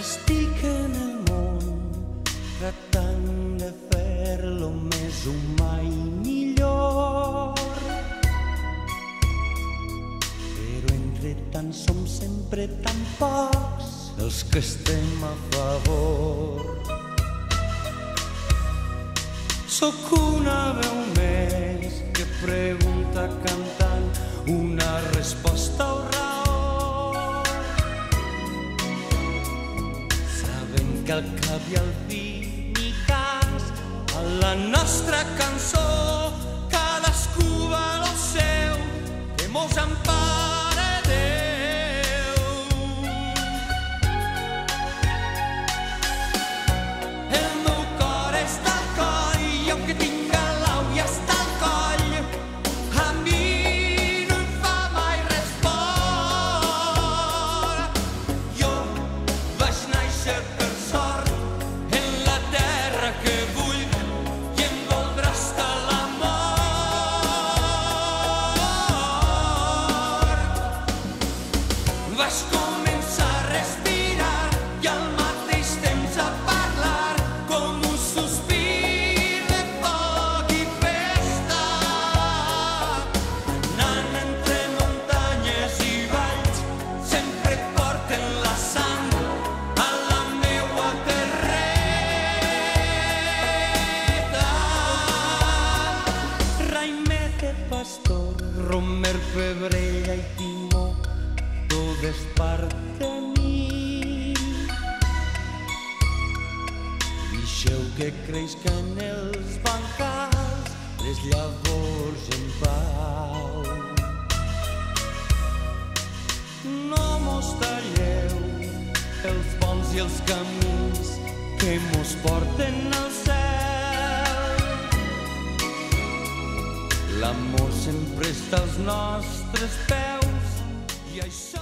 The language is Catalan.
Estic en el món tratant de fer-lo més humà i millor, però entre tant som sempre tan pocs els que estem a favor. Sóc una veu més que pregunta cantant una resposta o raó, sabent que al cap i al fi ni cas a la nostra cançó, cadascú va lo seu, que mos empara Déu. El meu cor està al coll, jo que tinc a l'au i està al coll, a mi no em fa mai res por. Jo vaig néixer per sort en la terra que vull i em voldrà estar la mort. Vaig començar a respirar i al mateix temps a parlar com un sospir de foc i festa, anant entre muntanyes i valls, sempre porten la sang a la meua terreta. Raimete, pastor, romer, febrella i timó, tot és part de mi. Deixeu que creixen els bancals, les llavors en pau. No mos talleu els ponts i els camins que mos porten al cel. L'amor sempre està als nostres peus i això